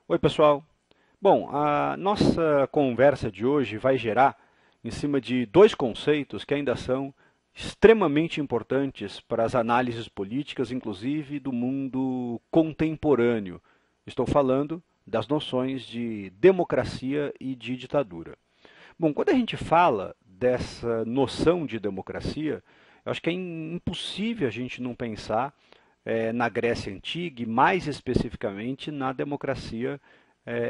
Oi, pessoal. Bom, a nossa conversa de hoje vai gerar em cima de dois conceitos que ainda são extremamente importantes para as análises políticas, inclusive do mundo contemporâneo. Estou falando das noções de democracia e de ditadura. Bom, quando a gente fala dessa noção de democracia, eu acho que é impossível a gente não pensar na Grécia Antiga e, mais especificamente, na democracia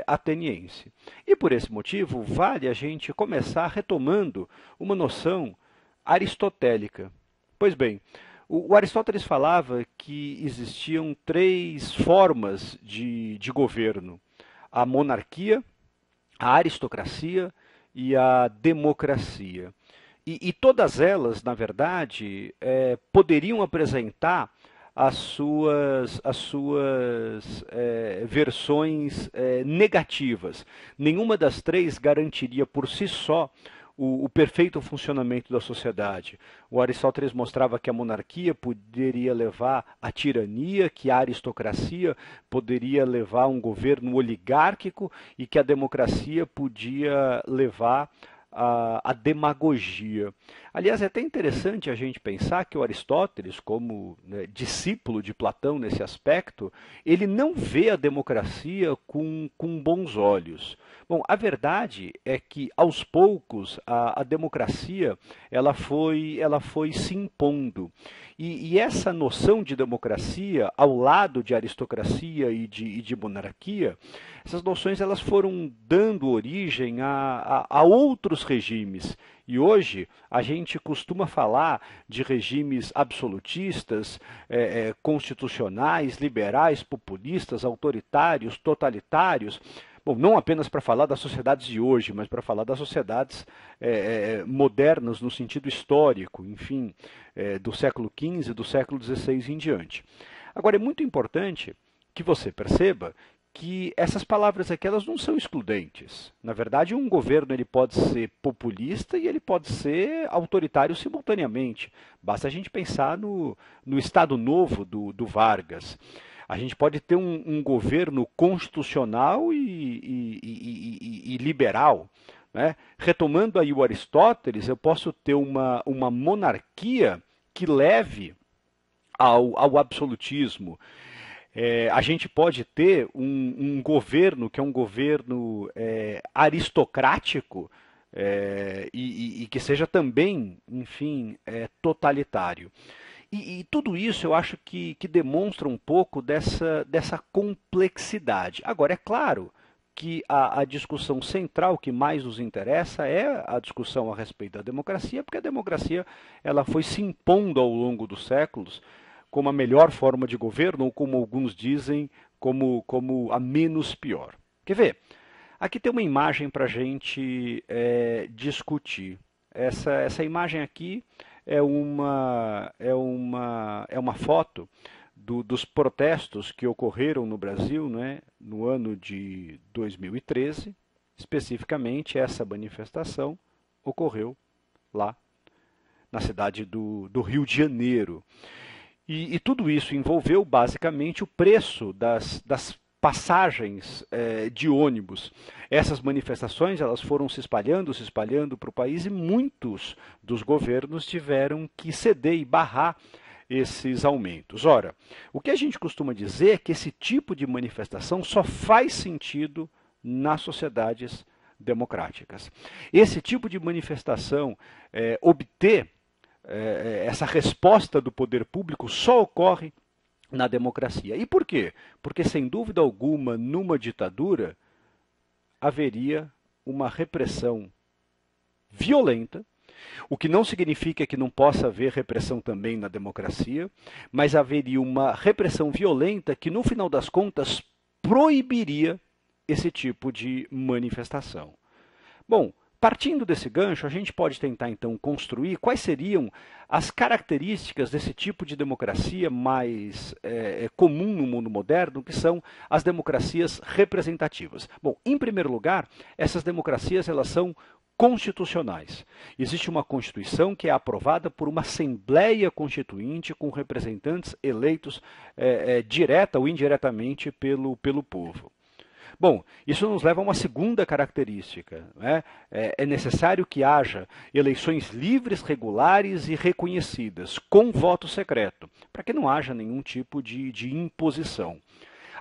ateniense. E por esse motivo, vale a gente começar retomando uma noção aristotélica. Pois bem, o Aristóteles falava que existiam três formas de governo: a monarquia, a aristocracia e a democracia. E todas elas, na verdade, poderiam apresentar as suas versões negativas. Nenhuma das três garantiria por si só o perfeito funcionamento da sociedade. O Aristóteles mostrava que a monarquia poderia levar à tirania, que a aristocracia poderia levar a um governo oligárquico e que a democracia podia levar à demagogia. Aliás, é até interessante a gente pensar que o Aristóteles, como discípulo de Platão nesse aspecto, ele não vê a democracia com bons olhos. Bom, a verdade é que, aos poucos, a democracia ela foi se impondo. E essa noção de democracia, ao lado de aristocracia e de monarquia, essas noções elas foram dando origem a outros regimes. E hoje a gente costuma falar de regimes absolutistas, constitucionais, liberais, populistas, autoritários, totalitários. Bom, não apenas para falar das sociedades de hoje, mas para falar das sociedades modernas no sentido histórico, enfim, do século XV, do século XVI em diante. Agora, é muito importante que você perceba que essas palavras aqui elas não são excludentes. Na verdade, um governo ele pode ser populista e ele pode ser autoritário simultaneamente. Basta a gente pensar no Estado Novo do Vargas. A gente pode ter um governo constitucional e liberal. Né? Retomando aí o Aristóteles, eu posso ter uma monarquia que leve ao absolutismo. A gente pode ter um governo que é um governo aristocrático e que seja também, enfim, totalitário. E tudo isso eu acho que demonstra um pouco dessa complexidade. Agora, é claro que a discussão central que mais nos interessa é a discussão a respeito da democracia, porque a democracia ela foi se impondo ao longo dos séculos como a melhor forma de governo, ou como alguns dizem, como a menos pior. Quer ver? Aqui tem uma imagem para a gente discutir. Essa imagem aqui é uma foto dos protestos que ocorreram no Brasil, né, no ano de 2013. Especificamente, essa manifestação ocorreu lá na cidade do Rio de Janeiro. E tudo isso envolveu basicamente o preço das passagens de ônibus. Essas manifestações elas foram se espalhando para o país e muitos dos governos tiveram que ceder e barrar esses aumentos. Ora, o que a gente costuma dizer é que esse tipo de manifestação só faz sentido nas sociedades democráticas. Esse tipo de manifestação obter essa resposta do poder público só ocorre na democracia. E por quê? Porque, sem dúvida alguma, numa ditadura haveria uma repressão violenta, o que não significa que não possa haver repressão também na democracia, mas haveria uma repressão violenta que, no final das contas, proibiria esse tipo de manifestação. Bom, partindo desse gancho, a gente pode tentar então construir quais seriam as características desse tipo de democracia mais comum no mundo moderno, que são as democracias representativas. Bom, em primeiro lugar, essas democracias elas são constitucionais. Existe uma Constituição que é aprovada por uma Assembleia Constituinte com representantes eleitos direta ou indiretamente pelo povo. Bom, isso nos leva a uma segunda característica, né? É necessário que haja eleições livres, regulares e reconhecidas, com voto secreto, para que não haja nenhum tipo de imposição.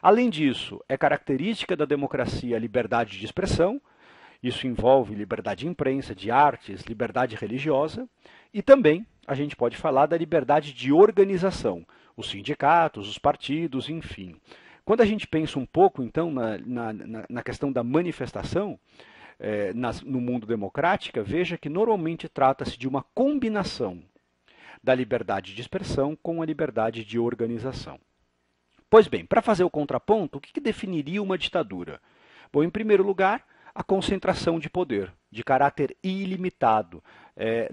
Além disso, é característica da democracia a liberdade de expressão, isso envolve liberdade de imprensa, de artes, liberdade religiosa, e também a gente pode falar da liberdade de organização, os sindicatos, os partidos, enfim. Quando a gente pensa um pouco, então, na questão da manifestação, no mundo democrático, veja que normalmente trata-se de uma combinação da liberdade de expressão com a liberdade de organização. Pois bem, para fazer o contraponto, o que definiria uma ditadura? Bom, em primeiro lugar, a concentração de poder, de caráter ilimitado,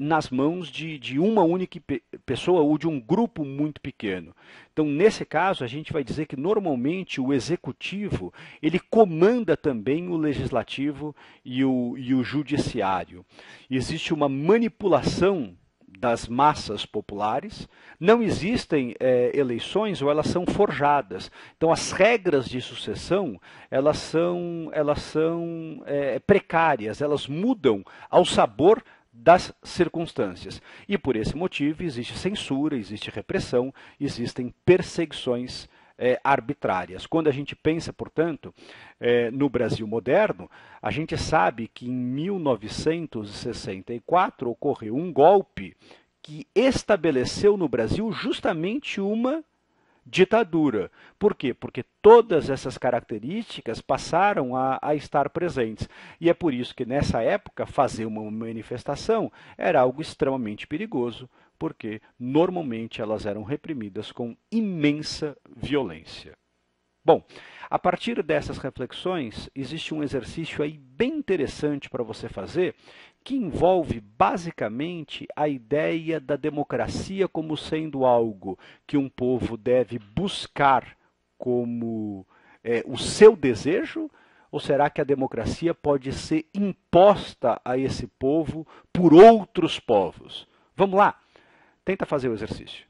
nas mãos de uma única pessoa ou de um grupo muito pequeno. Então, nesse caso, a gente vai dizer que normalmente o executivo ele comanda também o legislativo e o judiciário. Existe uma manipulação das massas populares, não existem eleições ou elas são forjadas. Então as regras de sucessão elas são precárias, elas mudam ao sabor das circunstâncias. E por esse motivo existe censura, existe repressão, existem perseguições arbitrárias. Quando a gente pensa, portanto, no Brasil moderno, a gente sabe que em 1964 ocorreu um golpe que estabeleceu no Brasil justamente uma ditadura. Por quê? Porque todas essas características passaram a estar presentes. E é por isso que nessa época fazer uma manifestação era algo extremamente perigoso, porque normalmente elas eram reprimidas com imensa violência. Bom, a partir dessas reflexões, existe um exercício aí bem interessante para você fazer, que envolve basicamente a ideia da democracia como sendo algo que um povo deve buscar como o seu desejo, ou será que a democracia pode ser imposta a esse povo por outros povos? Vamos lá, tenta fazer o exercício.